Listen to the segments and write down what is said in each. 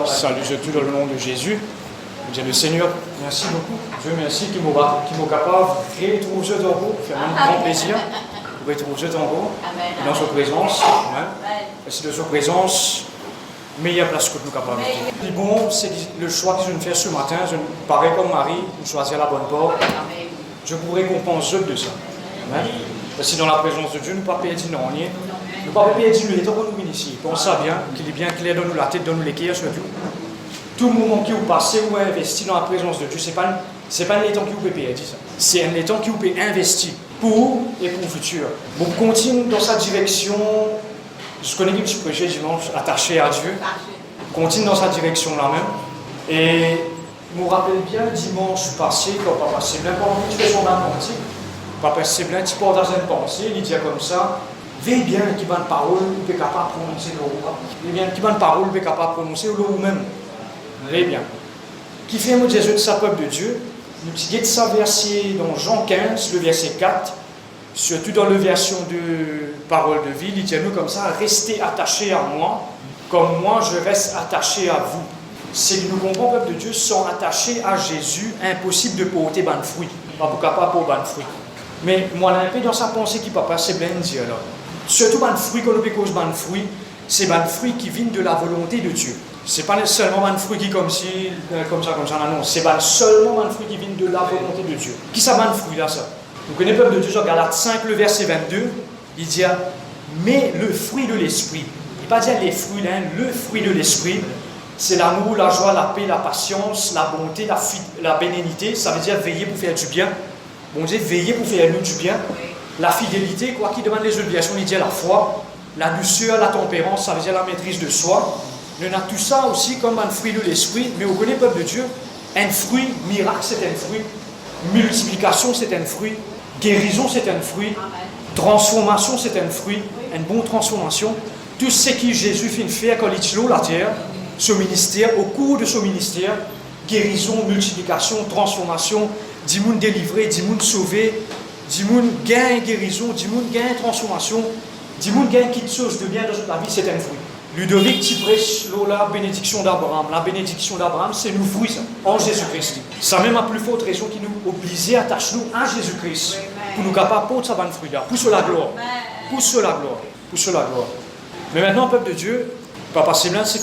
Salut, je tue dans le nom de Jésus. Je dis le Seigneur, merci beaucoup. Dieu merci qui m'a capable de créer tout jeu d'en haut. Fait un grand plaisir. Vous pouvez trouver jeu d'en haut. Dans sa présence. Merci de sa présence. Meilleure place que nous sommes capables. Et bon, c'est le choix que je viens de faire ce matin. Je pareil comme Marie, je choisis la bonne porte. Je vous récompense de ça. Amen. Parce que dans la présence de Dieu, nous ne pas perdre non rien. Nous ne pas perdre le temps que nous ici. Pense ça bien, qu'il est bien clair dans nous la tête, dans nous l'équerre surtout. Tout moment qui vous passez ou investi dans la présence de Dieu, ce n'est pas un temps qui vous peut perdre ça. C'est un temps qui vous peut investir pour et pour le futur. Bon, continue dans sa direction. Je connais que je prêchais dimanche attaché à Dieu. Continue dans sa direction là-même. Et je me rappelle bien dimanche passé, quand Papa Séblin, quand tu fais son apprenti, Papa Séblin, tu portes dans une pensée, il dit comme ça, veille bien qui va une parole, vous êtes capable de prononcer le roi. Veille bien qui va une parole, vous êtes capable de prononcer le roi même. Veille bien. Qui fait un Jésus de sa peuple de Dieu, nous disons ça verset dans Jean 15, le verset 4, surtout dans la version de parole de vie, il dit à nous comme ça, restez attachés à moi, comme moi je reste attaché à vous. C'est que nous comprenons, peuple de Dieu, sont attachés à Jésus, impossible de porter ban fruit. Pas pour capable pour ban fruit. Mais moi, un peu dans sa pensée qui papa, c'est bien dit alors. Surtout ban fruit, quand on peut cause ban fruit, c'est ban fruit qui vient de la volonté de Dieu. C'est pas seulement ban fruit qui comme ça, non. C'est seulement ban fruit qui vient de la volonté de Dieu. Qui ça ban fruit là, ça? Vous connaissez le peuple de Dieu, dans Galates 5, le verset 22, il dit, mais le fruit de l'esprit. Il ne pas dire les fruits, hein, le fruit de l'esprit. C'est l'amour, la joie, la paix, la patience, la bonté, la bénignité. Ça veut dire veiller pour faire du bien. Bon Dieu, veiller pour faire nous du bien. La fidélité, quoi qui demande les obligations, il dit la foi. La douceur, la tempérance, ça veut dire la maîtrise de soi. On a tout ça aussi comme un fruit de l'esprit. Mais vous connaissez, peuple de Dieu, un fruit, miracle, c'est un fruit. Multiplication, c'est un fruit. Guérison, c'est un fruit. Transformation, c'est un fruit. Une bonne transformation. Tout ce que Jésus fait faire quand il est sur la terre, ce ministère, au cours de ce ministère, guérison, multiplication, transformation, 10 personnes délivrées, 10 personnes sauvées, 10 personnes gain guérison, 10 personnes gain transformation, 10 personnes gain quelque chose de bien dans la vie, c'est un fruit. Ludovic Tiprech, la bénédiction d'Abraham. La bénédiction d'Abraham, c'est nous fruits, ça, en Jésus-Christ. Ça même la plus forte raison qui nous oblige à attacher nous à Jésus-Christ, pour nous capables de porter ça, fruit là, pour cela gloire. Pour cela gloire. Pour cela gloire. Mais maintenant, peuple de Dieu, Papa Séblin, c'est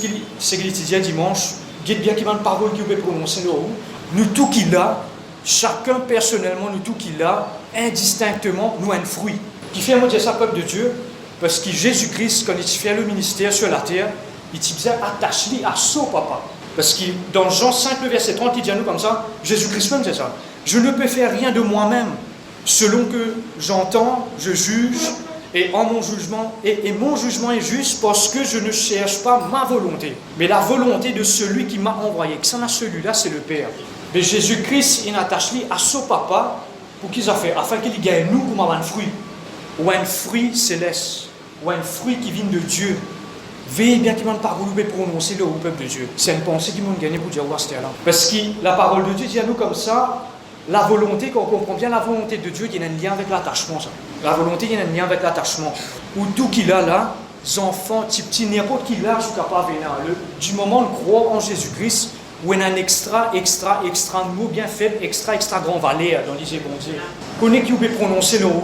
qu'il disait dimanche, guide bien qu'il y a une parole qui peut prononcer nous tout qu'il a, chacun personnellement, nous tout qu'il a, indistinctement, nous un fruit. Qui fait dire ça, peuple de Dieu, parce que Jésus-Christ, quand il fait le ministère sur la terre, il disait attache-lui à son papa. Parce que dans Jean 5, le verset 30, il dit à nous comme ça, Jésus-Christ même c'est ça. Je ne peux faire rien de moi-même. Selon que j'entends, je juge, et en mon jugement, et mon jugement est juste parce que je ne cherche pas ma volonté, mais la volonté de celui qui m'a envoyé. Que ça, celui-là, c'est le Père. Mais Jésus-Christ, il attache à son papa pour qu'il a fait, afin qu'il gagne nous comme un fruit, ou un fruit céleste, ou un fruit qui vient de Dieu. Veillez bien qu'il m'a parole prononcer le peuple de Dieu. C'est une pensée qui m'a gagné pour dire là. Parce que la parole de Dieu dit à nous comme ça. La volonté, quand on comprend bien la volonté de Dieu, il y a un lien avec l'attachement. Ça. La volonté, il y a un lien avec l'attachement. Où tout qu'il a là, les enfants, petits, n'importe qui là, je suis capable de venir. Du moment où on croit en Jésus-Christ, où il y a un extra mot bien faible, extra grand valeur dans l'Isée bon Dieu. Connais qui peut prononcer le haut.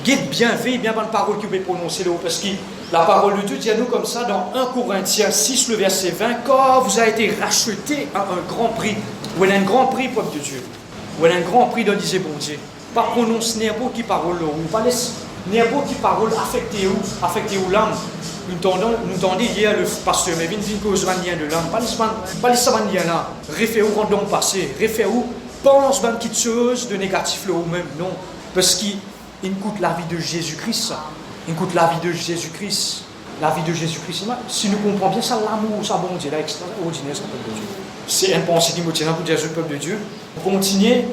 Guide bien, veille bien bonne parole qui peut prononcer le haut. Parce que la parole de Dieu dit à nous comme ça dans 1 Corinthiens 6, le verset 20, car vous avez été rachetés à un grand prix. Où il y a un grand prix, peuple de Dieu. Ou un grand prix de disait bon Dieu. Pas prononcer n'importe qui parole ou pas laisser n'importe qui parole affecter ou l'âme. Nous entendons hier le pasteur mais vient cause lien de l'âme. Pas les lien là. Réfère où rendons passé. Réfère où pense ben quelque chose de négatif là ou même non. Parce qu'il coûte la vie de Jésus-Christ ça. Il coûte la vie de Jésus-Christ. La vie de Jésus-Christ. Si nous comprenons bien ça, l'amour, ça bon Dieu là extraordinaire ça peuple de Dieu. C'est une pensée qui me tient pour dire au peuple de Dieu. Pour continuer,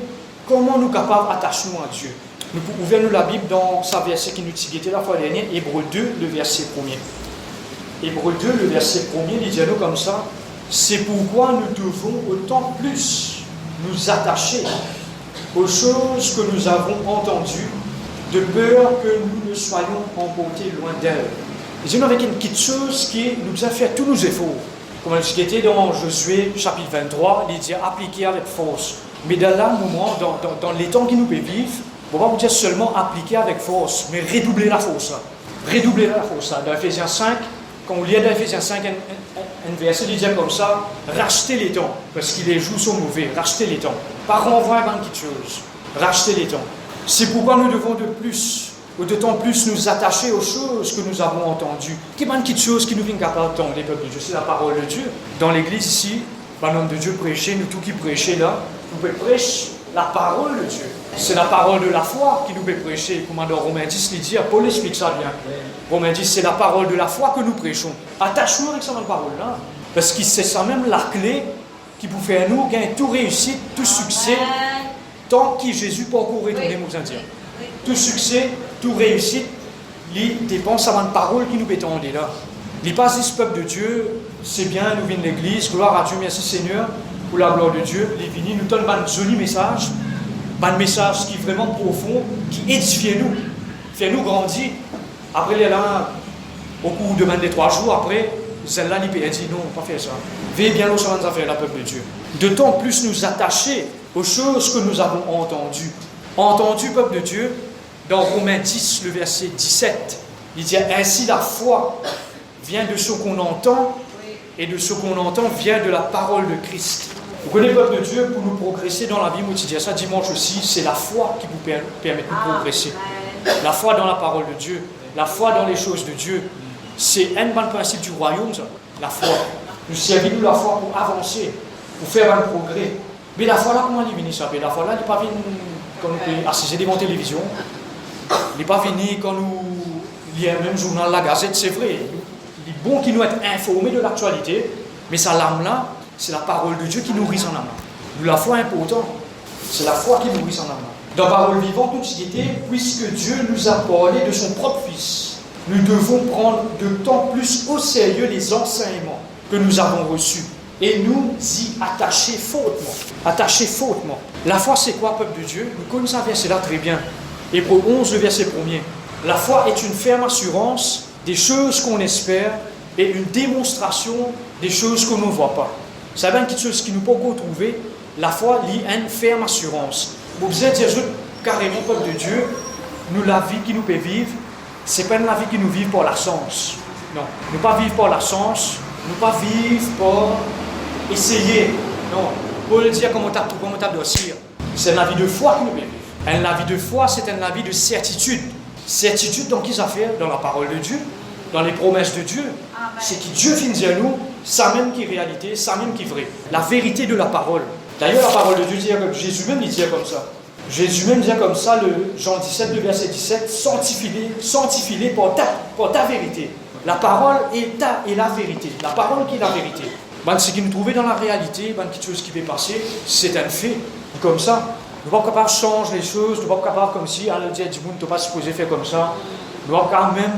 comment nous sommes capables d'attacher nous à Dieu? Nous pouvons ouvrir la Bible dans sa verset qui nous citait la fois dernière, Hébreux 2, le verset 1er. Hébreux 2, le verset 1er, il dit à nous comme ça, c'est pourquoi nous devons autant plus nous attacher aux choses que nous avons entendues, de peur que nous ne soyons emportés loin d'elles. Il dit avec une petite chose qui nous a fait tous nos efforts. Comme je était dans Josué chapitre 23, il dit appliquer avec force. Mais dans là, moment, dans les temps qui nous peuvent vivre, on va pas vous dire seulement appliquer avec force, mais redoubler la force. Redoubler la force. Dans Ephésiens 5, quand on lit dans Ephésiens 5, un verset il dit comme ça, racheter les temps, parce que les jours sont mauvais, racheter les temps. Pas renvoyer à quelque chose, racheter les temps. C'est pourquoi nous devons de plus, ou d'autant plus nous attacher aux choses que nous avons entendues. Quelle est quelque chose qui nous vient capable d'entendre les peuples de Dieu? C'est la parole de Dieu. Dans l'église ici, l'homme de Dieu prêchait, nous tous qui prêchons là, nous pouvons prêcher la parole de Dieu. C'est la parole de la foi qui nous peut prêcher. Comme dans Romains 10, il dit, Paul explique ça bien. Romains 10, c'est la parole de la foi que nous prêchons. Attachons avec cette parole-là. Parce que c'est ça même la clé qui peut faire nous gagner tout réussite, tout succès, tant que Jésus peut encore retourner aux Indiens. Tout succès, tout réussite, il dépend de cette parole qui nous peut tendre là. Il passe ce peuple de Dieu, c'est bien, nous venons de l'église, gloire à Dieu, merci Seigneur, pour la gloire de Dieu. Les vignes nous donnent un joli message. Un message qui est vraiment profond, qui édifie nous, fait nous grandir. Après, les là, au cours de 23 jours, après, celle-là, il dit non, pas faire ça. Veillez bien aux choses à faire, la peuple de Dieu. D'autant plus nous attacher aux choses que nous avons entendues. Entendu, peuple de Dieu, dans Romains 10, le verset 17, il dit ainsi la foi vient de ce qu'on entend, et de ce qu'on entend vient de la parole de Christ. Vous connaissez le peuple de Dieu pour nous progresser dans la vie quotidienne. Ça, dimanche aussi, c'est la foi qui vous permet de progresser. La foi dans la parole de Dieu, la foi dans les choses de Dieu. C'est un bon principe du royaume, ça, la foi. Nous servons la foi pour avancer, pour faire un progrès. Mais la foi là, comment elle est venue ça? La foi là, elle n'est pas venue quand nous pouvons assister devant la télévision. Elle n'est pas venue quand nous lisons même journal, la Gazette, c'est vrai. Il est bon qu'il nous être informés de l'actualité, mais ça l'âme là, c'est la parole de Dieu qui nourrit son âme. Nous, la foi est importante. C'est la foi qui nourrit son âme. Dans la parole vivante, nous disons, puisque Dieu nous a parlé de son propre Fils, nous devons prendre de temps plus au sérieux les enseignements que nous avons reçus et nous y attacher fortement. Attacher fortement. La foi, c'est quoi, peuple de Dieu? Nous connaissons un verset là très bien. Hébreux 11, le verset 1er. La foi est une ferme assurance des choses qu'on espère et une démonstration des choses qu'on ne voit pas. C'est bien quelque chose qui nous peut retrouver. La foi lie à une ferme assurance. Vous pouvez dire carrément, peuple de Dieu, nous, la vie qui nous peut vivre, ce n'est pas la vie qui nous vit pour la sens. Non, nous pas vivre pour la sens, nous pas vivre pour essayer. Non, pour le dire comme on tape dossier. C'est la vie de foi qui nous peut vivre. La vie de foi, c'est une vie de certitude. Certitude dans qui ça fait? Dans la parole de Dieu, dans les promesses de Dieu. C'est que Dieu finit à nous, ça même qui est réalité, ça même qui est vrai. La vérité de la parole. D'ailleurs, la parole de Dieu dit comme Jésus même, il dit comme ça. Jésus même dit comme ça, le Jean 17, le verset 17, sanctifie-les pour ta vérité. La parole est la vérité. La parole qui est la vérité. Ce qui nous trouvait dans la réalité, quelque chose qui peut passer, c'est un fait. Comme ça, nous ne sommes pas capables de changer les choses, nous ne sommes pas capables comme si, elle dit, tu n'es pas supposé faire comme ça. Nous ne sommes pas capables même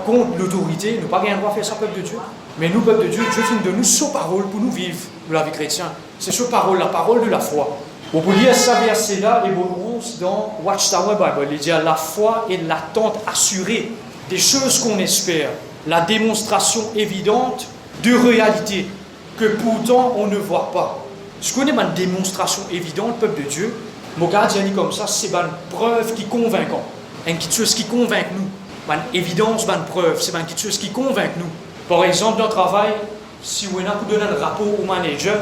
contre l'autorité, nous n'avons pas le droit de faire ça, peuple de Dieu. Mais nous, peuple de Dieu, Dieu finit de nous sa parole pour nous vivre la vie chrétienne. C'est sa parole, la parole de la foi. On peut lire ce verset-là, les bons dans Watchtower Bible. Il dit la foi est l'attente assurée des choses qu'on espère, la démonstration évidente de réalité que pourtant on ne voit pas. Je connais ma démonstration évidente, peuple de Dieu. Mon gars dit comme ça, c'est une preuve qui convainc. Quelque chose qui convainc nous. Une évidence, une preuve, c'est quelque chose qui convainc nous. Par exemple, dans le travail, si on a donné un rapport au manager,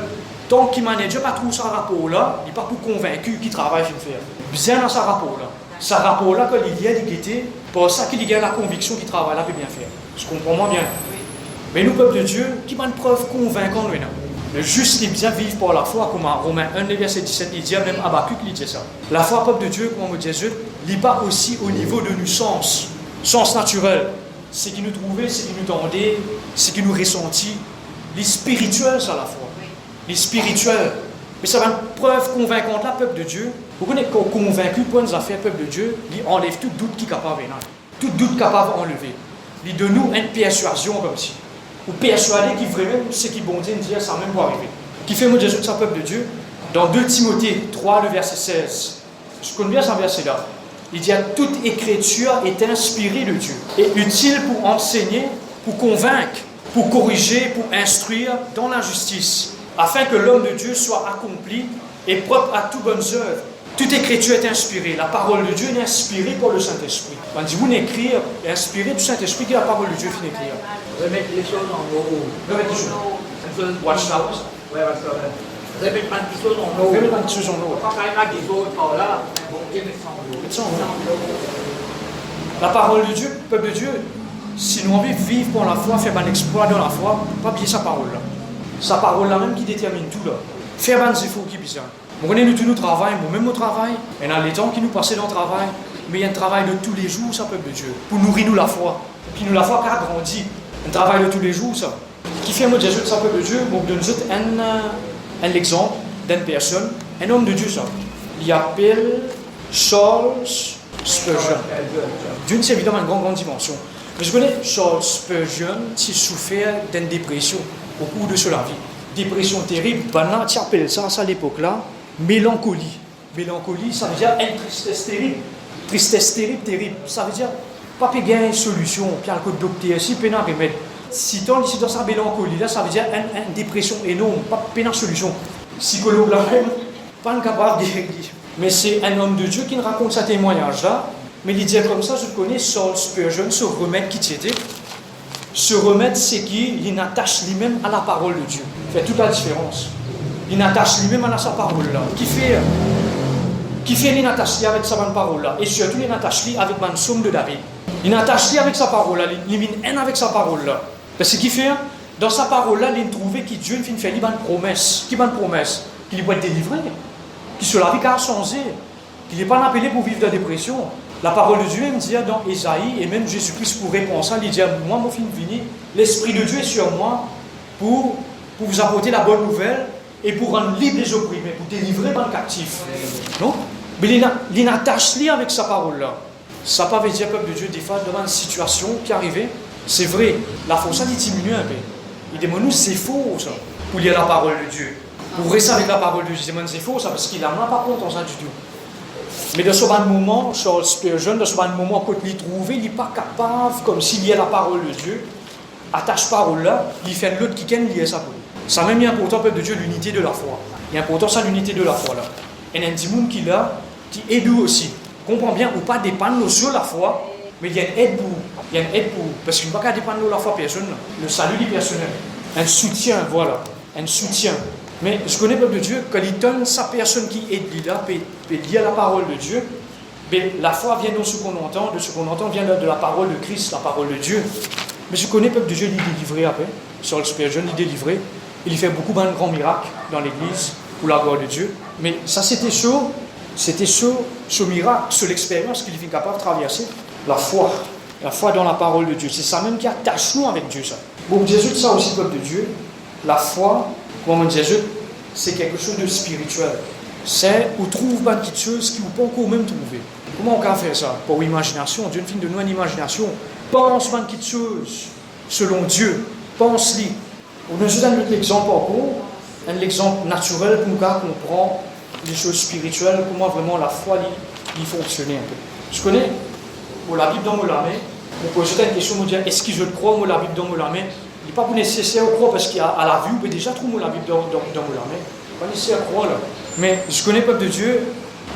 tant que le manager n'a pas trouvé ce rapport-là, il n'est pas pour convaincu qu'il travaille sur le faire. Bien dans ce rapport-là. Ce rapport-là, quand il y a d'équité, pour ça qu'il y a la conviction qu'il travaille là, peut bien faire. Je comprends moi bien. Mais nous, peuple de Dieu, qui a une preuve convaincante, nous, le juste est bien vivre par la foi, comme en Romains 1, verset 17, il dit, même Habakkuk, il dit ça. La foi, peuple de Dieu, comme on dit, il n'est pas aussi au niveau de nos sens naturel. Ce qui nous trouvait, ce qui nous tendait, ce qui nous ressentit. Les spirituels, c'est la foi. Les spirituels. Mais ça va une preuve convaincante là, peuple de Dieu. Vous connaissez qu'on convaincu pour nous affaires, peuple de Dieu, il enlève tout doute qui est capable de tout doute capable d'enlever. Il donne nous une persuasion comme si. Ou persuader qui vraiment ce qui bon Dieu dit, ça même pour arriver. Qui fait moi Jésus de sa peuple de Dieu. Dans 2 Timothée 3, le verset 16. Je connais bien ce verset-là. Il dit toute écriture est inspirée de Dieu et utile pour enseigner, pour convaincre, pour corriger, pour instruire dans la justice, afin que l'homme de Dieu soit accompli et propre à toute bonne œuvre. Toute écriture est inspirée. La parole de Dieu est inspirée par le Saint-Esprit. Quand on dit vous écrire, inspiré du Saint-Esprit, qui est la parole de Dieu finit écrire. Remettre les choses en ordre. Remettre les choses. Watchhouse. Ouais, remettre les choses en ordre. Remettre les choses en ordre. Pas quand même des autres par là, bon Dieu met ça en ordre. La parole de Dieu, peuple de Dieu, si nous envie de vivre pour la foi, faire un exploit dans la foi, pas oublier sa parole là. Sa parole là même qui détermine tout là. Faire un effort qui bizarre. On connaît nous tout notre travail, nous-mêmes au travail, et dans les temps qui nous passaient dans le travail, mais il y a un travail de tous les jours, ça, peuple de Dieu, pour nourrir nous la foi. Puis nous la foi qui a grandi. Un travail de tous les jours, ça. Qui fait un mot de Jésus, ça, peuple de Dieu, donc donne un exemple d'une personne, un homme de Dieu, ça. Il appelle Charles Spurgeon. Dieu, c'est évidemment une grande dimension. Mais je connais Charles Spurgeon qui souffert d'une dépression au cours de sa vie. Dépression terrible, ben tu appelles ça à l'époque-là, mélancolie. Mélancolie, ça veut dire une tristesse terrible. Tristesse terrible, terrible. Ça veut dire, pas péguer une solution, puis un coup de docteur, si pénal remède. Si tu es dans sa mélancolie, là, ça veut dire une dépression énorme, pas pénal solution. Psychologue là même, pas capable de guérir. Mais c'est un homme de Dieu qui nous raconte ce témoignage-là. Mais il dit comme ça, je connais Charles Spurgeon, ce remède qui t'était. Ce remède, c'est qu'il attache lui-même à la parole de Dieu. Il fait toute la différence. Il attache lui-même à sa parole-là. Qui fait il attache avec sa parole-là. Et surtout, il attache avec la somme de David. Il attache avec sa parole-là. Il vient un avec sa parole-là. Parce que qui fait, dans sa parole-là, il trouve que Dieu fait une promesse. Qui est une promesse? Qu'il va être délivré. Qu'il soit la vie a changé. Qu'il n'est pas appelé pour vivre de la dépression. La parole de Dieu me dit dans Ésaïe, et même Jésus-Christ pour répondre ça, il dit, moi, mon fils vini, l'Esprit de Dieu est sur moi pour vous apporter la bonne nouvelle et pour rendre libre les opprimés, pour délivrer les captifs. Non? Mais il attache avec sa parole-là. Ça ne veut pas dire, peuple de Dieu, des fois, devant une situation qui arrivait, c'est vrai, la force, ça diminue un peu. Il dit, nous, c'est faux, ça, pour lire la parole de Dieu. Pour rester avec la parole de Dieu, c'est faux, ça, parce qu'il n'en a pas compte en ça du tout. Mais de ce moment, Charles Spurgeon, de ce moment, quand il trouve, il n'est pas capable, comme s'il y a la parole de Dieu, attache parole là, il fait l'autre qui lié à sa parole. Ça même est important, peuple de Dieu, l'unité de la foi. Il est important, ça, l'unité de la foi là. Et il y a un petit monde qui aide aussi. Comprends bien, ou pas dépendre sur la foi, mais il y a une aide pour. Il y a une aide pour. Parce qu'il ne peut pas dépendre de la foi personne. Le salut du personnel. Un soutien, voilà. Un soutien. Mais je connais, peuple de Dieu, quand il donne sa personne qui aide là, peut lire la parole de Dieu, mais la foi vient de ce qu'on entend, vient de la parole de Christ, la parole de Dieu. Mais je connais, peuple de Dieu, il est délivré après. Charles Spurgeon, il est délivré. Il fait beaucoup de grands miracles dans l'église, pour la gloire de Dieu. Mais ça, c'était ce miracle, sur l'expérience qu'il est capable de traverser. La foi dans la parole de Dieu. C'est ça même qui attache nous avec Dieu, ça. Bon, Jésus, ça aussi, peuple de Dieu, la foi, comme on dit, c'est quelque chose de spirituel. C'est où trouve pas de choses qui ne peut pas encore même trouver. Comment on peut faire ça? Pour l'imagination, Dieu fait de nous une imagination. Pense pas de choses selon Dieu. Pense-les. On nous donne l'exemple encore, un exemple naturel pour nous comprendre les choses spirituelles, comment vraiment la foi y fonctionner un peu. Je connais la Bible dans mon main. On peut jeter une question, on dit est-ce que je crois la Bible dans mon main? Il n'est pas nécessaire de croire parce qu'à la vue, on peut déjà trouver la Bible dans mon main. Pas nécessaire de croire là. Mais je connais le peuple de Dieu,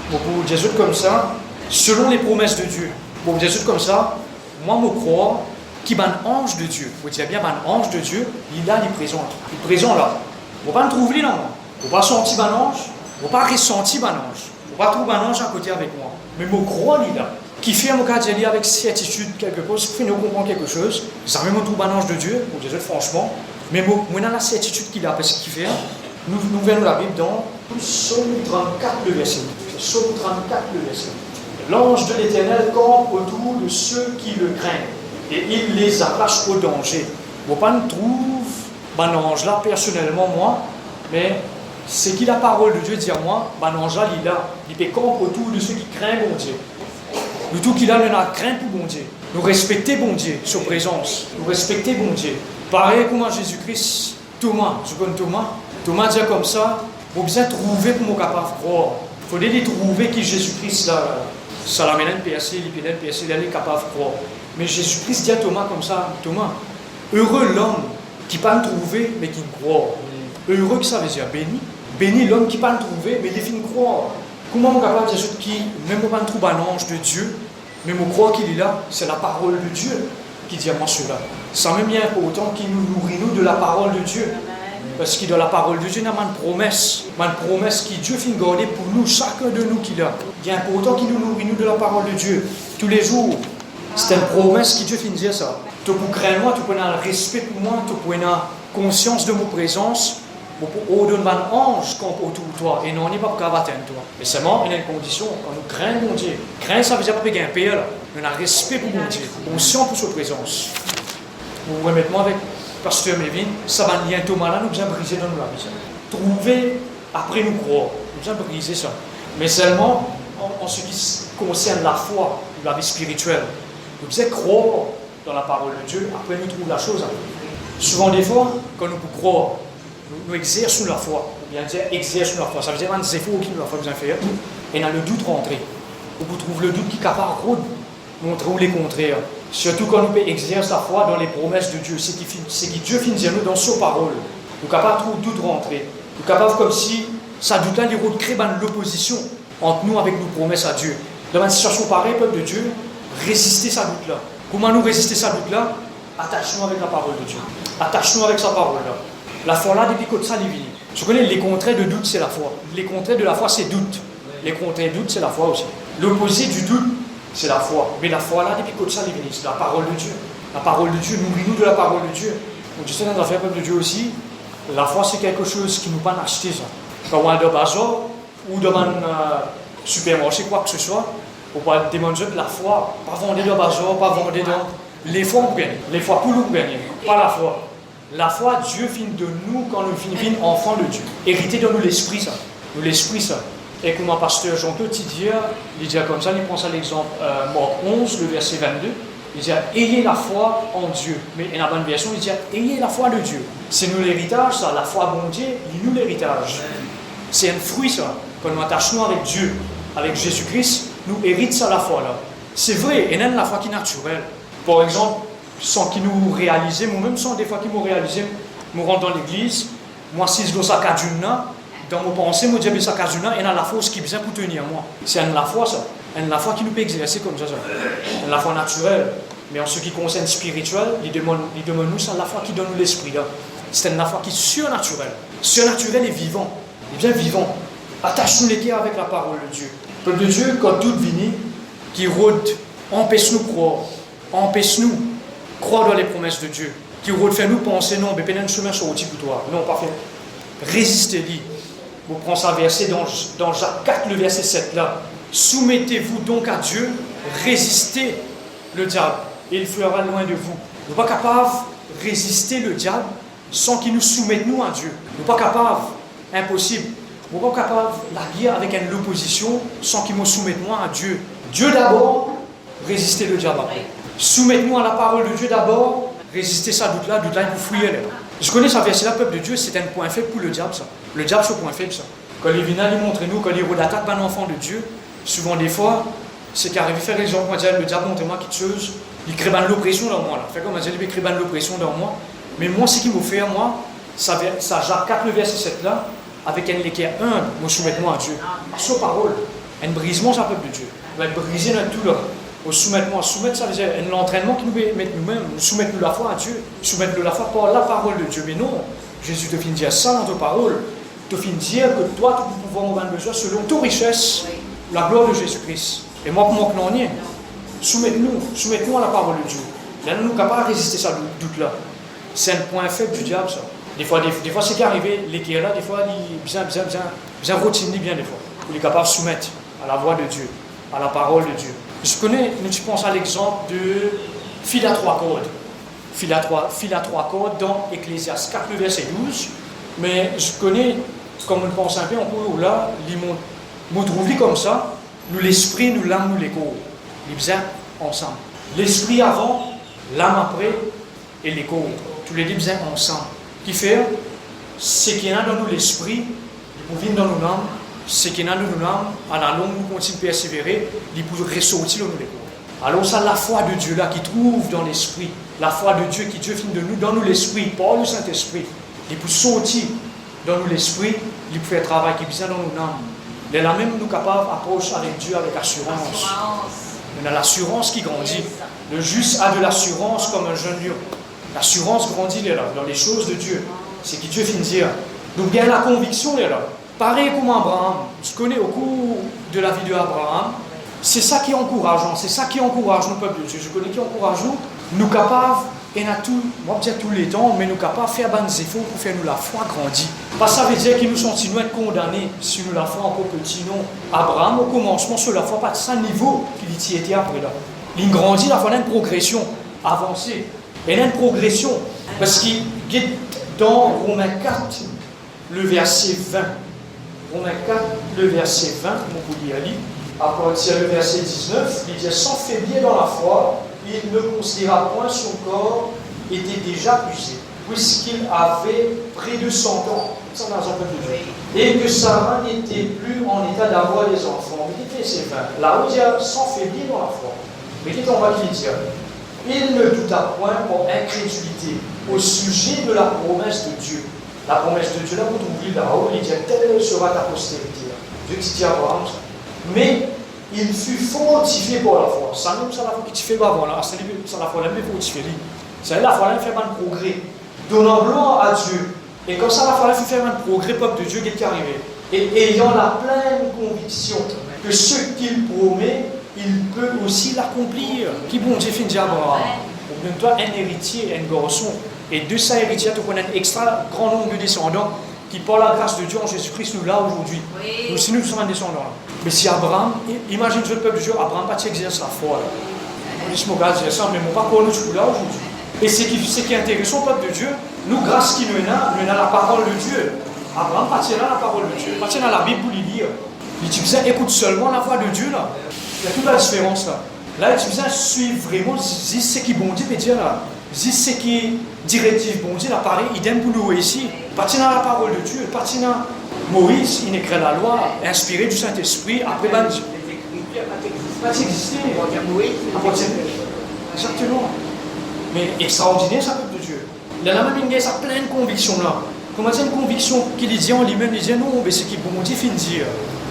pour Jésus comme ça, selon les promesses de Dieu. Pour Jésus comme ça, moi je crois qu'il y a un ange de Dieu. Vous dites bien, un ange de Dieu, il est là, il est présent. Il est présent là. On ne va pas le trouver là, moi. On ne va pas sentir un ange, on ne va pas ressentir un ange. On va trouver un ange à côté avec moi. Mais je crois il est là. Qui fait un cas avec certitude quelque chose, qui fait nous comprendre quelque chose. Ça même trouve un ange de Dieu, pour Jésus franchement. Mais moi, on a la certitude qu'il a, parce qu'il fait. Nous venons la Bible dans Psaume 34, le verset. Psaume 34, le verset. L'ange de l'Éternel campe autour de ceux qui le craignent et il les attache au danger. On ne trouve pas un ange là personnellement, moi, mais c'est qui la parole de Dieu dit à moi, un ange là, il peut camper autour de ceux qui craignent bon Dieu. Le tout qu'il a, il a crainte pour bon Dieu. Nous respecter bon Dieu, sa présence. Nous respecter bon Dieu. Pareil comme Jésus-Christ, Thomas, je connais Thomas. Thomas dit comme ça, il faut bien trouver pour nous capable de croire. Il faut les trouver qui Jésus-Christ là. Ça l'amène à percer, il est capable de croire. Mais Jésus-Christ dit à Thomas comme ça, Thomas, heureux l'homme qui pas trouver, mais qui croit. Heureux que ça veut dire béni. Béni l'homme qui pas trouver, mais il finit croire. Comment on est capable de dire qui, même pas trouver un ange de Dieu, mais on croit qu'il est là, c'est la parole de Dieu qui dit à moi cela. Ça même bien pour autant qu'il nous nourrit nous de la parole de Dieu. Parce que dans la parole de Dieu, il y a une promesse qui Dieu finit garder pour nous, chacun de nous qui l'a. Il y a pour autant qu'il nous nourrit nous de la parole de Dieu tous les jours. C'est une promesse qui Dieu finit dire ça. Tu peux craindre moi, tu peux avoir le respect pour moi, tu peux avoir conscience de mon présence. Pour donner un ange autour de toi, et non, on n'est pas pour atteindre toi. Mais seulement, il y a une condition, quand nous craignons mon Dieu. Craindre, ça veut dire pas payer un paix, là. On a respect pour mon Dieu, conscient pour sa présence. Vous remettez moi avec Pasteur Mévin, ça va bientôt malin, nous besoin briser dans nos vie. Trouver, après nous croire, nous besoin briser ça. Mais seulement, en ce qui concerne la foi, la vie spirituelle, nous besoin croire dans la parole de Dieu, après nous trouvons la chose. Souvent, des fois, quand nous pouvons croire, nous exerçons la foi. On vient dire exerçons la foi. Ça veut dire des efforts qui nous la foi nous faire. Et dans le doute rentrer. Vous trouvez le doute qui est capable de montrer les contraires. Surtout quand nous exerçons la foi dans les promesses de Dieu. C'est que Dieu finit nous dans sa parole. Nous sommes capables de trouver le doute rentrer. Nous sommes capables comme si ça doute là, il crée l'opposition entre nous avec nos promesses à Dieu. Dans une situation pareille, peuple de Dieu, résister sa doute là. Comment nous résister sa doute là? Attachons-nous avec la parole de Dieu. Attachons-nous avec sa parole là. La foi là, depuis que ça est venu. Je connais les contraires de doute, c'est la foi. Les contraires de la foi, c'est doute. Les contraires de doute, c'est la foi aussi. L'opposé du doute, c'est la foi. Mais la foi là, depuis que ça est venu, c'est la parole de Dieu. La parole de Dieu, nourris-nous de la parole de Dieu. Donc, je sais dans l'affaire peuple de Dieu aussi, la foi, c'est quelque chose qui nous pas acheter ça. Quand on est dans un bazar ou dans un supermarché, quoi que ce soit, on peut demander que la foi, pas vendre dans le bazar, pas vendre dans. Les fois, on gagne. Les fois, pour nous, gagner. Pas la foi. La foi, Dieu finit de nous quand nous finissons enfants de Dieu. Hériter de nous l'esprit, ça. Nous l'esprit, ça. Et comme un pasteur Jean-Claude il dit comme ça, il prend ça l'exemple, Marc 11, le verset 22. Il dit, ayez la foi en Dieu. Mais dans la bonne version, il dit, ayez la foi de Dieu. C'est nous l'héritage, ça. La foi bon Dieu, il nous l'héritage. C'est un fruit, ça. Quand nous attachons avec Dieu, avec Jésus-Christ, nous héritons ça la foi, là. C'est vrai, et même la foi qui est naturelle. Par exemple, sans qu'ils nous réalisent, moi-même sans des fois qu'ils m'ont réalisé, je rentre dans l'église, moi si je dois ça dans mon pensée, je dis ça et dans la force qui vient pour tenir moi. C'est la foi ça, la foi qui nous peut exercer comme ça. C'est la foi naturelle, mais en ce qui concerne spirituel, il demande nous c'est la foi qui donne nous l'esprit là. C'est la foi qui est surnaturelle et vivant, et bien vivant. Attache-nous les cœurs avec la parole de Dieu. Le peuple de Dieu, quand tout vient, qui rôde, empêche-nous croire, empêche-nous croire dans les promesses de Dieu, qui fait nous penser, non, mais pénètre un chemin sur outil pour toi. Non, parfait. Résistez-lui. Vous prenez ça verset dans Jacques 4, le verset 7 là. Soumettez-vous donc à Dieu, résistez le diable, et il fuira loin de vous. Nous ne sommes pas capables de résister le diable sans qu'il nous soumette nous à Dieu. Nous ne sommes pas capables, impossible. Nous ne sommes pas capables de la guerre avec l'opposition sans qu'il nous soumette moi à Dieu. Dieu d'abord, résistez le diable après. Soumettez-nous à la parole de Dieu d'abord, résistez ça, doute là, il faut fuir. Je connais ça verset là, peuple de Dieu, c'est un point faible pour le diable, ça. Le diable, c'est un point faible, ça. Quand il vient nous montrer, quand il attaque un enfant de Dieu, souvent des fois, c'est qu'il arrive à faire exemple, moi, le diable, montre-moi quelque chose, il crée l'oppression dans moi, là. Fait comme on dit, il crée l'oppression dans moi. Mais moi, ce qu'il me fait, moi, ça Jacques 4, le verset 7 là, avec un équerre humble, moi, soumettez-moi à Dieu. À sa parole, un brisement, ça, peuple de Dieu. Il va être brisé dans tout là. Soumettre, ça veut dire l'entraînement qui nous met nous-mêmes, soumettre la foi à Dieu, soumettre la foi par la parole de Dieu. Mais non, Jésus te finit dire ça dans ta parole, te finit dire que toi, tu peux pouvoir avoir besoin selon ta richesse, la gloire de Jésus-Christ. Et moi, pour moi, que l'on y est, soumettez-nous à la parole de Dieu. Là, nous ne sommes capables de résister ça doute là. C'est un point faible du diable, ça. Des fois c'est qui arrivé, les qui est là, des fois, il est bien routinier, bien des fois. Il est capable de soumettre à la voix de Dieu, à la parole de Dieu. Je connais, tu penses à l'exemple de fil à trois cordes. Fil à trois cordes dans Ecclésiaste 4, verset 12. Mais je connais, comme on pense un peu, on peut là, nous trouvons comme ça, nous l'esprit, nous l'âme, nous les corps. Les besoins ensemble. L'esprit avant, l'âme après et les corps. Tous les deux besoins ensemble. Qui fait, ce qui est dans nous l'esprit, nous vient dans nos âmes. Ce qui est dans nous, à la longue, nous continuons à persévérer, il peut ressortir dans nous les corps. Alors ça, la foi de Dieu là qui trouve dans l'esprit, la foi de Dieu qui Dieu finit de nous, dans nous l'esprit, par le Saint-Esprit, il peut sortir dans nous l'esprit, il peut faire travail qui est bien dans nos âmes. De là même, nous capables d'approcher avec Dieu avec assurance. On a l'assurance qui grandit. Le juste a de l'assurance comme un jeune lion. L'assurance grandit là, dans les choses de Dieu. C'est qui Dieu finit de dire. Donc il y a la conviction là. Pareil comme Abraham. Je connais au cours de la vie d'Abraham. C'est ça qui est encourageant. C'est ça qui encourage nous, peuple de Dieu. Je connais qui encourage nous capables, et à tout, moi dire tous les temps, mais nous capables de faire des efforts pour faire nous la foi grandir. Parce que ça veut dire qu'ils nous sont si nous être condamnés si nous la foi encore petit. Non. Abraham, au commencement, sur la foi, pas de ce niveau qu'il y était après là. Il grandit, la foi, il y a une progression avancée. Et il y a une progression. Parce qu'il est dans Romains 4, le verset 20. Romains 4, le verset 20, vous pouvez lire. À partir du verset 19, il dit sans faiblir dans la foi, il ne considéra point son corps était déjà usé, puisqu'il avait près de 100 ans. Ça, dans un peuple de Dieu. Et que Sarah n'était plus en état d'avoir des enfants. Mais qui était ces 20? Là où il dit sans faiblir dans la foi. Mais qui est en bas qui dit il ne douta point pour incrédulité au sujet de la promesse de Dieu. La promesse de Dieu, là, vous trouvez là-haut, il dit telle sera ta postérité. Dieu qui dit à Abraham ça. Mais il fut fortifié pour la foi. Ça même ça la foi qui te fait avant là, ça la foi là même fortifié. C'est la foi là fait un progrès. Donnant gloire à Dieu. Et comme ça la foi là fait faire un progrès peuple de Dieu qui est arrivé. Et ayant la pleine conviction que ce qu'il promet, il peut aussi l'accomplir. Qui bon Dieu finit à Abraham. On donne toi un héritier, un garçon. Et de ça héritier, tu connais un extra grand nombre de descendants qui, par la grâce de Dieu en Jésus-Christ, nous là aujourd'hui. Oui. Nous aussi, nous sommes un descendant là. Mais si Abraham, imagine le peuple de Dieu, Abraham pas exerce la foi. On dit, je me regarde ça, mais mon pas pour nous là aujourd'hui. Et ce qui est intéressant, peuple de Dieu, nous, grâce qui nous a la parole de Dieu. Abraham pas là la parole de Dieu, pas dans la Bible pour lui lire. Il dit, écoute seulement la voix de Dieu là. Il y a toute la différence là. Là, il dit, suivre vraiment, ce qui bon Dieu peut dire là. Si ce qui est directif, bon Dieu, là, pareil, idem pour nous ici. Partir dans la parole de Dieu, partir dans Moïse, il écrit la loi, inspiré du Saint-Esprit, après, ben, pas exister. Exactement. Mais extraordinaire, ça, peuple de Dieu. Il a la même idée, sa pleine conviction là. Comment dire une conviction qu'il dit en lui-même, il dit non, mais ce qui bon Dieu finit de dire,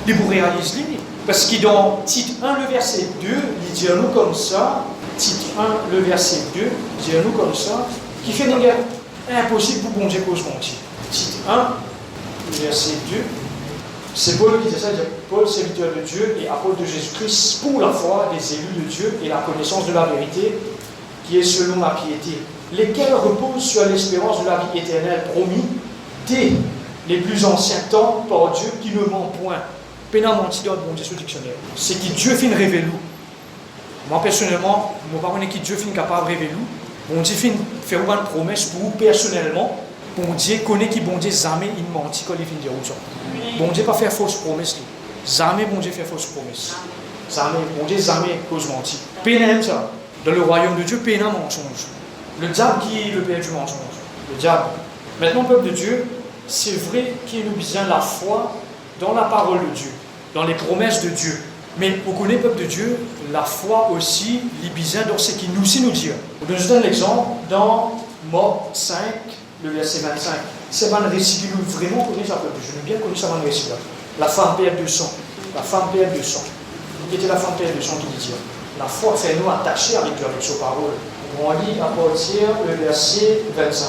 il vous réalise lui. Parce que dans Tite 1, le verset 2, il dit à nous comme ça. Tite 1, le verset 2, dit à nous comme ça, qui fait une guerre impossible pour bon Dieu cause mentir. Tite 1, le verset 2, c'est Paul qui dit ça, il dit Paul, serviteur de Dieu et apôtre de Jésus-Christ, pour la foi des élus de Dieu et la connaissance de la vérité, qui est selon la piété, lesquels reposent sur l'espérance de la vie éternelle promis dès les plus anciens temps par Dieu qui ne ment point. Pénal menti dans bon Dieu sur le dictionnaire. C'est qui Dieu finit révéler. Moi, personnellement, mon parent est qui Dieu finit capable de révéler. Bon Dieu finit faire une promesse pour vous personnellement. Bon Dieu connaît qui bon Dieu jamais il mentit quand il finit dire ça. Bon Dieu pas faire fausse promesse. Jamais bon Dieu fait fausse promesse. Jamais. Bon Dieu jamais cause mentir. Pénal ça. Dans le royaume de Dieu, pénal mensonge. Le diable qui est le père du mensonge. Le diable. Maintenant, peuple de Dieu, c'est vrai qu'il nous besoin la foi dans la parole de Dieu, dans les promesses de Dieu. Mais vous connaissez, peuple de Dieu, la foi aussi, les besoins dans ce qu'il nous aussi nous dit. Je donne l'exemple dans Marc 5, le verset 25. C'est un récit qui nous vraiment connaît ça, peuple de Dieu. Je bien connu ça dans le récit là. La femme perd de sang. La femme perd de sang. Qui était la femme perd de sang qui dit la foi fait nous attacher avec Dieu, avec sa parole. On lit à partir le verset 25.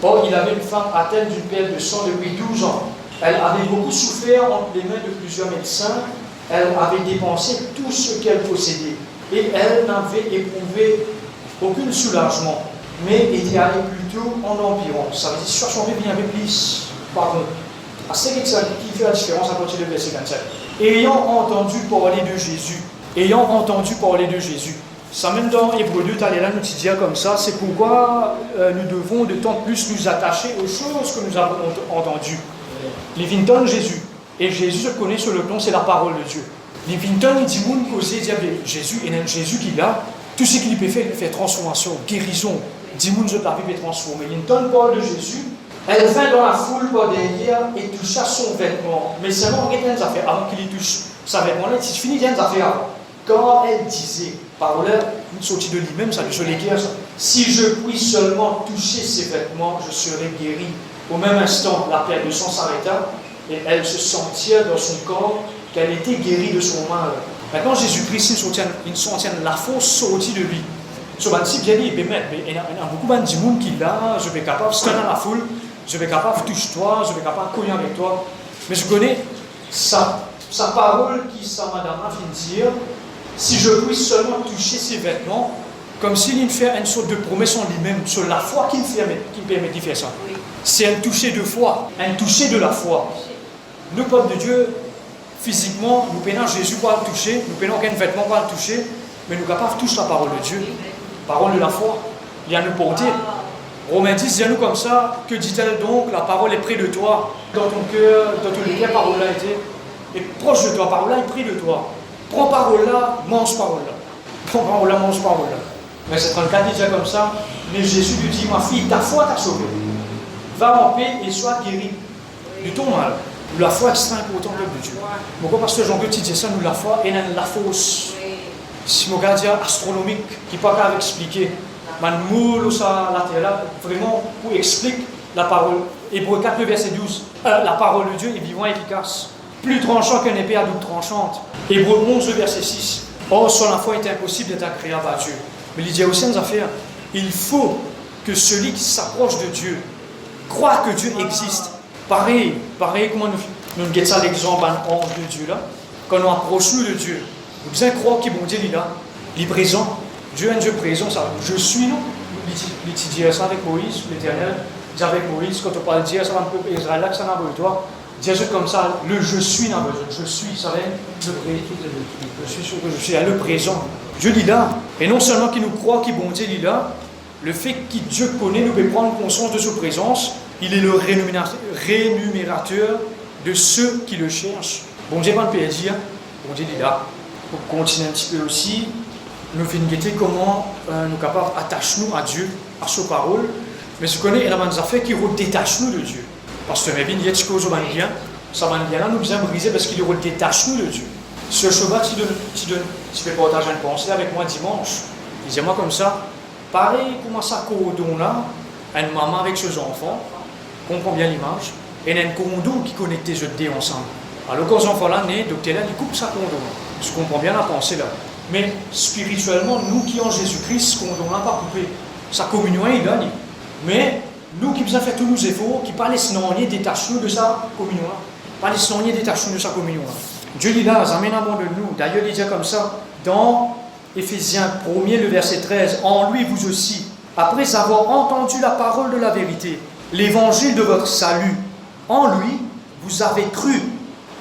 Or, il avait une femme atteinte d'une perte de sang depuis 12 ans. Elle avait beaucoup souffert entre les mains de plusieurs médecins. Elle avait dépensé tout ce qu'elle possédait. Et elle n'avait éprouvé aucun soulagement, mais était allée plutôt en empirant. Ça veut dire que sur son vie, il y avait plus. Pardon. C'est ce qui fait la différence à partir du verset 27. Ayant entendu parler de Jésus. Ayant entendu parler de Jésus. Ça même dans Hébreux 2, là nous dit comme ça, c'est pourquoi nous devons de temps plus nous attacher aux choses que nous avons entendues. Les Vinton Jésus. Et Jésus se connaît sur le plan, c'est la parole de Dieu. Les Vinton, il dit, moun causé, Jésus, et Jésus qui a, tout ce qu'il peut faire, il fait transformation, guérison. Dit, moun, ta vie peut transformer. Il donne parole de Jésus. Elle vint dans la foule par derrière et toucha son vêtement. Mais seulement, il y a des affaires avant qu'il y touche. Sa vêtement, là, il finit des affaires. Quand elle disait, parole, une sortie de lui-même, ça je l'ai dit, si je puis seulement toucher ses vêtements, je serai guéri. Au même instant, la perte de sang s'arrêta et elle se sentit dans son corps qu'elle était guérie de son mal. Maintenant, Jésus-Christ, il soutient la force sortie de lui. So, si bien dit, mais il y a beaucoup de gens qui là, je vais capable, c'est dans la foule, je vais capable toucher toi, je vais capable courir avec toi. Mais je connais sa parole qui, sa madame a fait dire, si je puis seulement toucher ses vêtements, comme s'il me fait une sorte de promesse en lui-même, sur la foi qui me permet de faire ça. Oui. C'est un toucher de foi, un toucher de la foi. Nous, peuple de Dieu, physiquement, nous peinons Jésus pour le toucher, nous peinons aucun vêtement pour le toucher, mais nous sommes capables de toucher la parole de Dieu. Parole de la foi, il y a nous porter. Romains 10, dis-nous comme ça, que dit-elle donc? La parole est près de toi, dans ton cœur, dans ton cœur, parole-là est proche de toi, parole-là est près de toi. Prends parole-là, mange parole-là. Prends parole-là, mange parole-là. Mais c'est 34 déjà comme ça, mais Jésus lui dit, ma fille, ta foi t'a sauvée. Va en paix et sois guérie de ton mal. La foi est très importante peuple de Dieu. Pourquoi? Parce que Jean-Claude dit ça, nous la foi est la fausse. Si mon gars astronomique, qui ne peut pas expliquer, man moule ça la terre là, vraiment pour expliquer la parole. Hébreux 4, verset 12. La parole de Dieu est vivante et efficace. Plus tranchant qu'une épée à double tranchante. Hébreux 11, verset 6. Or, sans la foi, il est impossible d'être agréable à Dieu. Mais il dit aussi une affaire. Il faut que celui qui s'approche de Dieu croit que Dieu existe. Pareil, comment nous guettons ça l'exemple d'un ange de Dieu là. Quand on approche nous de Dieu, nous devons croire qu'il est bon Dieu, il est là. Il est présent. Dieu est un Dieu présent, ça. Je suis, non? Il dit ça avec Moïse, l'Éternel. Il dit avec Moïse, quand on parle de Dieu, ça va un peu Israël là, que ça n'a pas besoin de toi. Dis comme ça, le je suis n'a pas besoin. Je suis, ça va être je suis à le présent. Dieu est là. Et non seulement qu'il nous croit qu'il est bon Dieu, il est là, le fait que Dieu connaît, nous peut prendre conscience de sa présence. Il est le rémunérateur de ceux qui le cherchent. Bon Dieu, pas de dire, bon Dieu, il est là. Pour continuer un petit peu aussi, nous faisons guetter comment nous sommes capables d'attacher nous à Dieu, à sa parole. Mais je connais, il y a des affaires qui détachent nous de Dieu. Parce que il y a des choses qui sont bien, ça va bien là, nous devons briser parce qu'il détache nous de Dieu. Ce cheval, tu peux partager une pensée avec moi dimanche. Disais-moi comme ça, pareil, comment ça cordon là, une maman avec ses enfants, comprend bien l'image, et il y a un cordon qui connecte les deux ensemble. Alors quand les enfants là nés, le docteur là, il coupe sa cordon. Je comprends bien la pensée là. Mais spirituellement, nous qui avons Jésus-Christ, ce cordon là pas coupé. Sa communion il gagne. Mais nous qui avons fait tous nos efforts, qui pas laissé nous détacher de sa communion là. Pas laissé nous détacher de sa communion là. Dieu dit là, amène un de nous. D'ailleurs, il dit comme ça, dans Éphésiens 1er, le verset 13, en lui vous aussi, après avoir entendu la parole de la vérité, l'évangile de votre salut, en lui, vous avez cru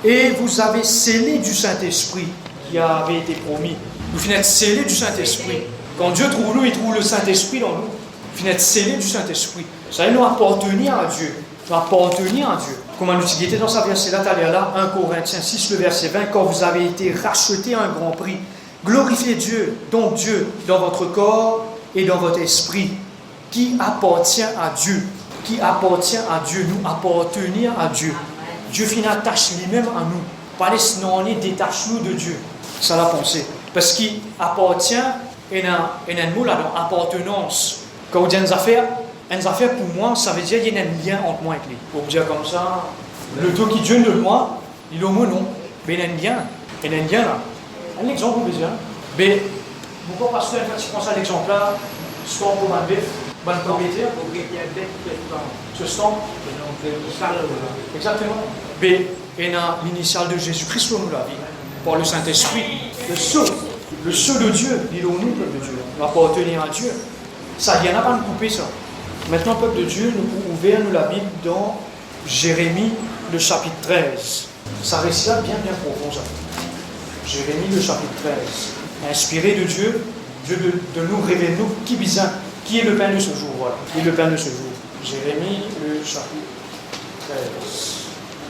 et vous avez scellé du Saint-Esprit qui avait été promis. Vous finissez scellés du Saint-Esprit. Quand Dieu trouve nous, il trouve le Saint-Esprit dans nous. Vous finissez scellés du Saint-Esprit. Ça veut nous appartenir à Dieu. Nous appartenir à Dieu. Comme on était dans sa verset là, 1 Corinthiens 6, le verset 20, quand vous avez été rachetés à un grand prix, glorifiez Dieu, donc Dieu, dans votre corps et dans votre esprit, qui appartient à Dieu. Qui appartient à Dieu, nous appartenir à Dieu. Dieu finit attache lui-même à nous. Pas laisser nous détache-nous de Dieu. Ça la pensée. Parce qu'il appartient, il y a un mot là, dans appartenance. Quand on dit une affaire pour moi, ça veut dire qu'il y a un lien entre moi et lui. Pour dire comme ça, le dos qui Dieu de moi, il est au mot non. Mais il y a un lien. Il y a un lien là. Un exemple, vous dire. Mais pourquoi parce que quand tu penses à l'exemple là, ce qu'on peut m'enlever, bonne propriétaire. Ce stand. Exactement. Mais il y a l'initiale de Jésus-Christ pour nous la vie. Par le Saint-Esprit. Le sceau de Dieu, il est au nous, peuple de Dieu. On va appartenir à Dieu. Ça, il n'y en a pas de couper ça. Maintenant, peuple de Dieu, nous pouvons ouvrir nous la Bible dans Jérémie, le chapitre 13. Ça récit là bien profond, ça. Jérémie, le chapitre 13. Inspiré de Dieu, Dieu de nous révéler, nous, qui est le pain de ce jour, voilà. Qui est le pain de ce jour. Jérémie, le chapitre 13.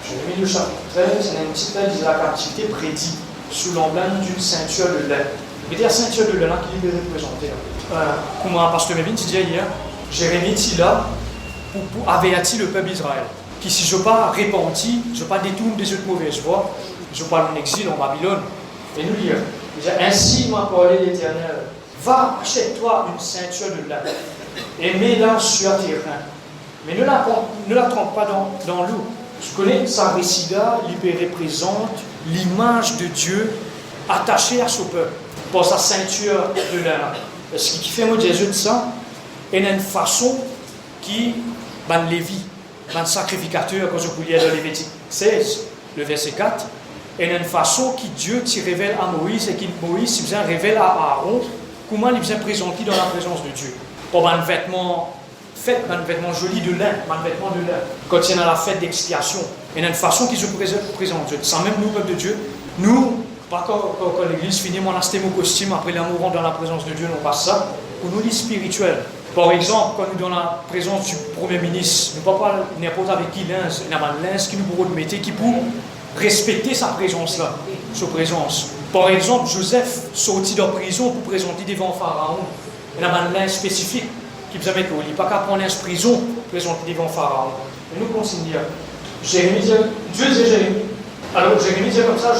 Jérémie, le chapitre 13, c'est un petit texte de la captivité prédit sous l'emblème d'une ceinture de lait. Et la ceinture de lait là qui est représentée. Comme un pasteur Mévin disait hier, Jérémie dit là, pour avertir le peuple d'Israël, qui si je ne pas repenti, je ne pas détourne des autres mauvaises voies, je parle en exil en Babylone. Et nous lire, Ainsi m'a parlé l'Éternel. Va, achète-toi une ceinture de lin et mets-la sur tes reins. Mais ne la trempe pas dans l'eau. Je connais sa récida, il représente l'image de Dieu attachée à son peuple par sa ceinture de lin. Ce qui fait moi Jésus de ça, il y a une façon qui, ben Lévi, ben sacrificateur, quand je vous lis dans Lévitique 16, le verset 4, il y a une façon qui Dieu t'y révèle à Moïse et qui Moïse il révèle à Aaron comment il vient présenter dans la présence de Dieu. Pour un vêtement fait, un vêtement joli de lin, un vêtement de lin. Quand il y a la fête d'expiation, il y a une façon qui se présente Dieu. Sans même nous, peuple de Dieu, nous, pas quand l'église finit mon astémo costume, après l'amour dans la présence de Dieu, non pas ça, pour nous, les spirituels. Par exemple, quand nous dans la présence du Premier ministre, nous ne pouvons pas n'importe avec qui linge, il y a un linge qui nous pourrons mettre, qui pour respecter sa présence-là, sa présence. Par exemple, Joseph sorti de prison pour présenter devant Pharaon. Il y a un linge spécifique qui vous a mis au lit. Pas qu'à prendre un prison pour présenter devant Pharaon. Et nous continuons. Jérémie dit, Dieu dit Jérémie. Alors Jérémie dit comme ça,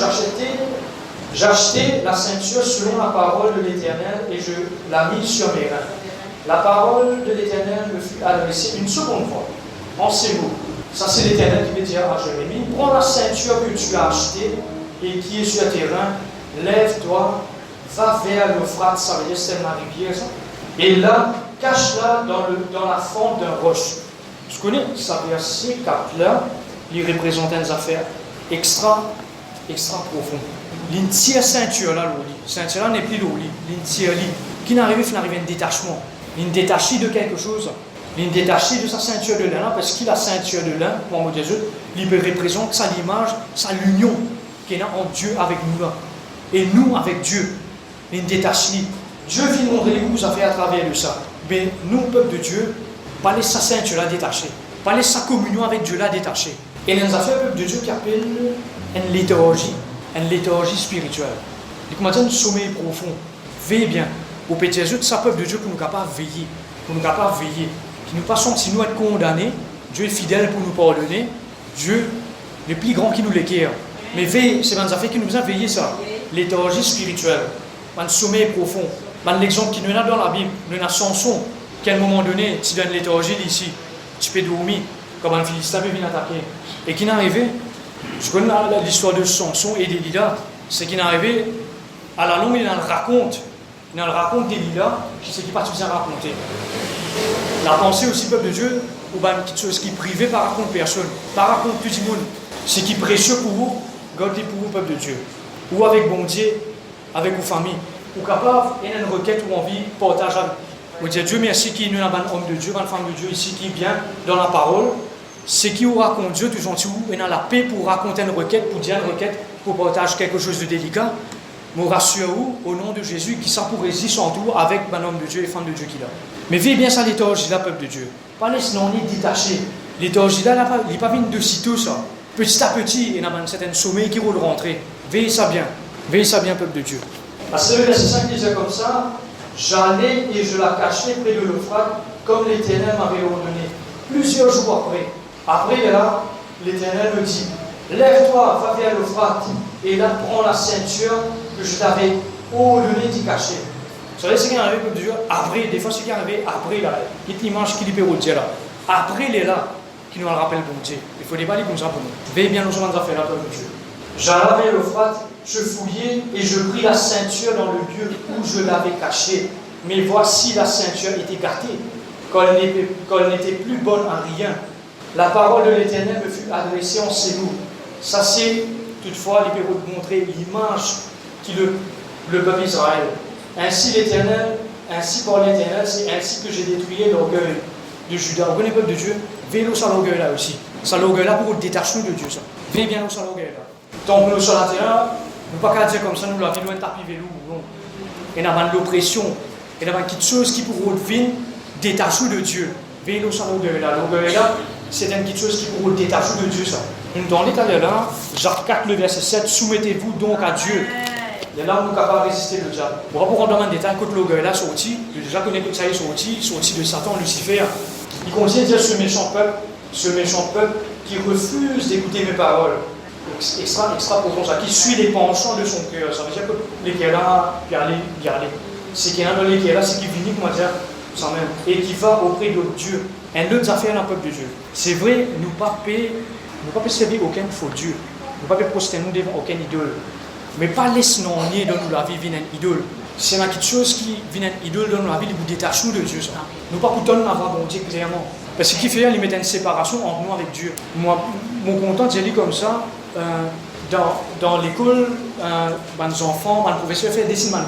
j'ai acheté la ceinture selon la parole de l'Éternel et je l'ai mise sur mes reins. La parole de l'Éternel me fut adressée une seconde fois, en ces mots. Ça, c'est l'Éternel qui me dit à Jérémie, prends la ceinture que tu as achetée et qui est sur tes reins, lève-toi, va vers l'Euphrate, ça veut dire c'est la rivière, ça. Et là, cache-la dans la forme d'un roche. Je connais ça verset 4 là, il représente une affaire extra profonde. L'entière ceinture là, ceinture là n'est plus l'oli, l'entière lit. Qui n'arrive, il n'arrive un détachement. Il détaché de quelque chose. Il détaché de sa ceinture de lin, parce que la ceinture de lin, pour mon Dieu, il représente sa l'image, sa l'union qu'il y a en Dieu avec nous là. Et nous avec Dieu. Il détaché. Dieu vient montrer vous avez à travers de ça. Mais nous, peuple de Dieu, pas laisser sa ceinture là détachée. Pas laisser sa communion avec Dieu là détachée. Et il y a un peuple de Dieu qui appelle une liturgie spirituelle. Il commence à un sommeil profond. Veillez bien. Au petit Jésus, ça peuple de Dieu pour nous capables de veiller. Pour nous capables de veiller. Qui nous pas sentir nous être condamnés. Dieu est fidèle pour nous pardonner. Dieu est plus grand qui nous l'équerre. Mais veille, c'est un affaire qui nous a veillé ça. Liturgie spirituelle. Un sommeil profond. L'exemple qui nous a dans la Bible, nous avons Samson, qu'à un moment donné, tu donnes l'étranger ici, tu peux dormir, comme un Philistin vient attaquer. Et qui n'est arrivé, je connais l'histoire de Samson et d'Élida, c'est qu'il est arrivé, à la longue, il en raconte d'Élida, c'est qui pas suffisant à raconter. La pensée aussi, peuple de Dieu, ou bien quelque chose qui est privé par raconte personne, par raconte tout le monde, c'est qui est précieux pour vous, gardez pour vous, peuple de Dieu, ou avec bon Dieu, avec vos familles. Ou capable, il y a une requête ou envie, partage avec. Vous dites Dieu merci qui nous a un homme de Dieu, une femme de Dieu ici qui vient dans la parole. C'est qui vous raconte Dieu, tout gentil, et dans la paix pour raconter une requête, pour dire une requête, pour partager quelque chose de délicat. Je vous rassure au nom de Jésus, qui ça pour résister en tout avec un homme de Dieu et femme de Dieu qu'il a. Mais veillez bien ça, liturgie là, peuple de Dieu. Pas laissez non détaché. Liturgie là, il n'est pas venu de sitôt ça. Petit à petit, il y a un certain sommeil qui roule rentrer. Veillez ça bien, peuple de Dieu. Parce que le verset 5 disait comme ça, j'allais et je la cachai près de l'Euphrate, comme l'Éternel m'avait ordonné. Plusieurs jours après là, l'Éternel me dit, lève-toi, va vers l'Euphrate, et là prends la ceinture que je t'avais ordonné d'y cacher. Vous savez ce qui est arrivé, peuple de Dieu, après, des fois ce qui est arrivé après là, il y a une image qui libère au Dieu là. Après il est là, qui nous le rappelle bon Dieu. Il faut déballer comme ça pour nous. Veillez bien nos choses à faire là, peuple de Dieu. J'allais vers l'Euphrate, je fouillai et je pris la ceinture dans le lieu où je l'avais cachée. Mais voici la ceinture était gâtée, qu'elle n'était plus bonne à rien. La parole de l'Éternel me fut adressée en ces mots. Ça c'est, toutefois, les péros de montrer l'image qui le peuple Israël. Ainsi par l'Éternel, c'est ainsi que j'ai détruit l'orgueil de Judas. Vous connaissez le peuple de Dieu? Veillez sur l'orgueil là aussi. Ça l'orgueil là pour le détachement de Dieu. Ça. Veillez bien sur l'orgueil là. Donc nous sur la terre, nous ne pouvons pas dire comme ça, nous la vie loin de tapis vélo. Il y a de l'oppression, il y a quelque chose qui pourrait venir détacher de Dieu. Veillez sur l'orgueil là. L'orgueil là, c'est une petite chose qui pourrait détacher de Dieu ça. Dans l'état là, Jacques 4, le verset 7, soumettez-vous donc à Dieu. Et là, nous sommes capables de résister le diable. Pour rentrer dans le détail, quand l'orgueil là sorti, je déjà connais que ça est sorti de Satan, Lucifer. Il conseille de dire ce méchant peuple qui refuse d'écouter mes paroles. extraposons ça, qui suit les penchants de son cœur. Ça veut dire que les qui est là, y aller. C'est qui est dans les qui est là, c'est qui vit, comment dire, ça même, et qui va auprès de Dieu. Un autre affaire dans le peuple de Dieu. C'est vrai, nous ne pas servir aucun faux Dieu. Nous ne pas prosterner devant aucun idole. Mais pas laisser non nier dans nous la vie vient une idole. C'est quelque chose qui vient une idole dans la vie, nous détachons de Dieu. Ça. Nous pas pourtant nous avons bon Dieu clairement. Parce que qui fait, il met une séparation entre nous avec Dieu. Moi, mon content, j'ai dit comme ça, dans l'école, mes enfants, mes professeurs font dessiner un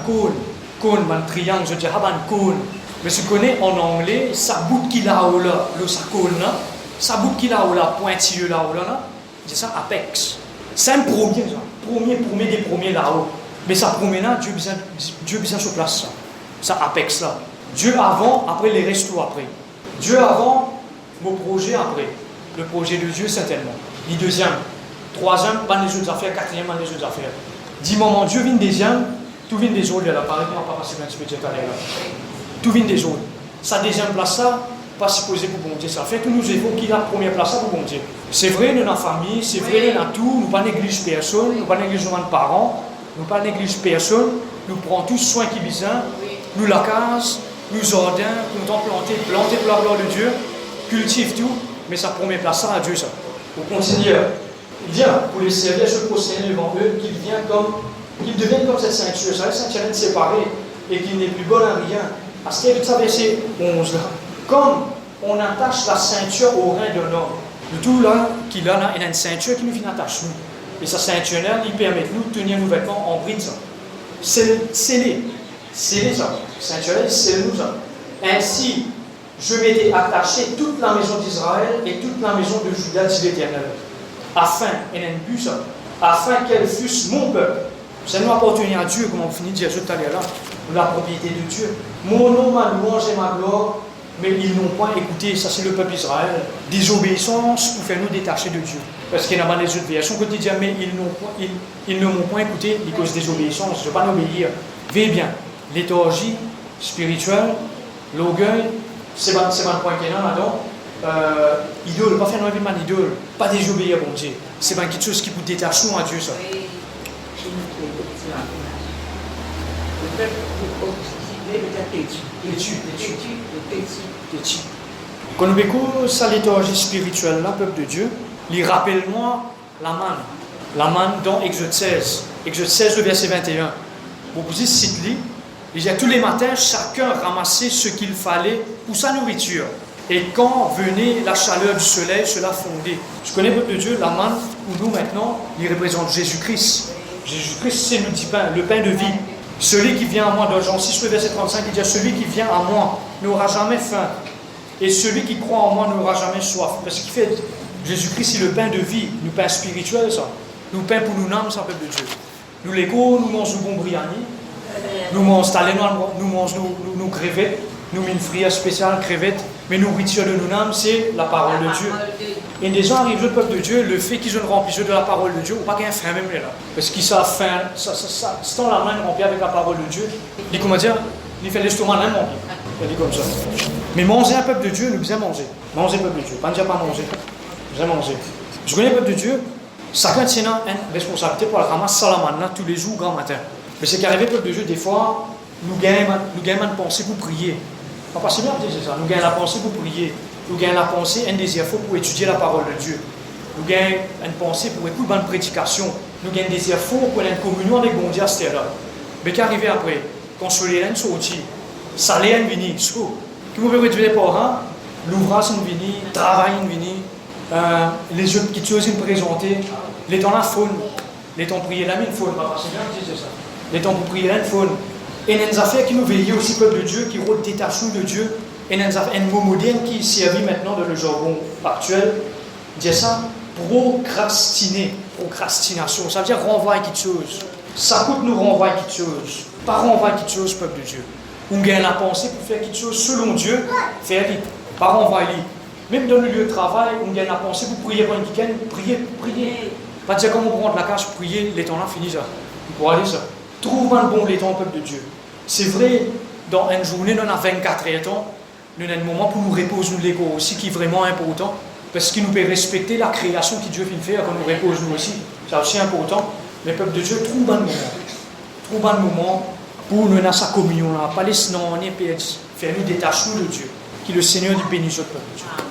cône, un triangle, je dis un cône. Mais ce qu'on connaît en anglais, ça bout qu'il a ou là, ça cône là, ça bout qu'il a ou là, pointilleux là ou là, c'est ça apex. C'est un premier, premier des premiers là-haut. Mais ça premier là, Dieu besoin sur place ça. Ça apex là. Dieu avant, après les restos après. Dieu avant, mon projet après. Le projet de Dieu certainement. Le deuxième, troisième, pas les autres affaires, quatrième, pas les autres affaires. 10 moments, Dieu vient deuxième, tout vient des autres, là, par exemple, pas passer un petit peu de temps là. Tout vient des autres. Sa deuxième place ça, pas supposé pour bon Dieu. Ça fait que nous évoquons qu'il a la première place pour bon Dieu. C'est vrai dans la famille, c'est vrai dans tout, nous ne négligeons personne, nous ne négligeons pas nos parents, nous ne négligeons personne, nous prenons tous soin qui besoin, nous la case, nous ordonnons, nous t'en planter pour la gloire de Dieu, cultive tout, mais sa première place ça à Dieu ça. Au continuer, il vient pour les servir, se prosterner devant eux, qu'ils deviennent comme cette ceinture, ça ceinture est séparée et qu'il n'est plus bon à rien. Parce qu'il y a tout verset 11 là. Comme on attache la ceinture au rein d'un homme, le tout là qu'il a là, il y a une ceinture qui nous vient attacher nous. Et sa ceinture là, il permet de nous de tenir nos vêtements en bride ça. Scellé ça. Ceinture là, scellé nous ça. Ainsi, je m'étais attaché toute la maison d'Israël et toute la maison de Juda, dit l'Éternel. Afin, il y a un but ça, afin qu'elle fût mon peuple. Ça nous appartient à Dieu, comme on finit de dire tout à l'heure là, la propriété de Dieu. Mon nom, ma louange et ma gloire, mais ils n'ont point écouté, ça c'est le peuple d'Israël, désobéissance pour faire nous détacher de Dieu. Parce qu'il y a dans les autres versions quotidiennes, mais ils ne m'ont point écouté à cause de désobéissance, je ne vais pas l'obéir. Veillez bien, l'éthologie spirituelle, l'orgueil, c'est pas le point qu'il y a là-dedans. Idole, pas faire un idole, pas désobéir à bon Dieu. C'est pas quelque chose qui vous détache à Dieu, ça. Quand nous écoutons sa liturgie spirituelle, là, peuple de Dieu, il rappelle-moi la manne dans Exode 16. Exode 16, le verset 21. Vous dites, cite-li, il dit tous les matins, chacun ramassait ce qu'il fallait pour sa nourriture. Et quand venait la chaleur du soleil, cela fondait. Je connais, peuple de Dieu, la manne, pour nous maintenant, il représente Jésus-Christ. Jésus-Christ, c'est le pain de vie. Celui qui vient à moi, dans Jean 6, le verset 35, il dit celui qui vient à moi n'aura jamais faim. Et celui qui croit en moi n'aura jamais soif. Parce qu'il fait Jésus-Christ, c'est le pain de vie, le pain spirituel, ça. Le pain pour nous âmes, ça, peuple de Dieu. Nous, l'écho, nous mangeons du bon briani, nous mangeons nous mangeons nos crevettes, nous une frire spéciale crevettes, mais nourriture de nous âmes, c'est la parole de Dieu. Et des gens arrivent au peuple de Dieu, le fait qu'ils ont rempli de la parole de Dieu, ou pas qu'il y ait un frein même là. Parce qu'ils savent faim, c'est la main remplie avec la parole de Dieu. Il dit comment dire, il fait l'estomac même rempli. Il dit comme ça. Mais manger un peuple de Dieu, nous besoin manger. Manger un peuple de Dieu, pas dire pas manger. Besoin manger. Je connais le peuple de Dieu, chacun tient une responsabilité pour la ramasser ça la manna tous les jours, grand matin. Mais c'est qu'arrivé le peuple de Dieu, des fois, nous gagnons une pensée pour prier. Pas si bien c'est ça. Nous gagnons la pensée pour prier. Nous gagnons la pensée, un désir fort pour étudier la parole de Dieu. Nous gagnons une pensée pour écouter une prédication. Nous gagnons un désir fort pour aller en communion avec mon Dieu à cette heure-là. Mais qu'arrivé après, quand soleil est sorti, ça l'est venu, qui vous pouvez réduire les parents, l'ouvrage est venu, le travail est venu, les autres petites choses sont présentées, les temps la faune, les temps prier la mine faune, pas c'est bien que c'est ça. Les temps pour prier la faune. Et il y a des affaires qui nous veillent aussi, peuple de Dieu, qui roulent détachés de Dieu. Et il y a un mot moderne qui servit maintenant dans le jargon actuel. Dire ça, procrastination. Ça veut dire renvoyer quelque chose. Ça coûte nous renvoyer quelque chose. Pas renvoyer quelque chose, peuple de Dieu. On gagne la pensée pour faire quelque chose selon Dieu, faire-le. Pas renvoyer. Même dans le lieu de travail, on gagne la pensée pour prier pour une week-end, prier. Pas dire comment on prend de la cage, prier, les temps là, fini ça. Pour aller ça. Trouve un bon temps, peuple de Dieu. C'est vrai, dans une journée, nous avons 24 heures temps. Nous avons un moment pour nous reposer nous l'écho aussi, qui est vraiment important, parce qu'il nous peut respecter la création que Dieu vient faire quand nous repose nous aussi. C'est aussi important. Le peuple de Dieu trouve un moment. Trouve un moment pour nous dans sa communion là. Pas laisser nous faire nous détacher de Dieu. Que le Seigneur nous bénisse notre peuple de Dieu.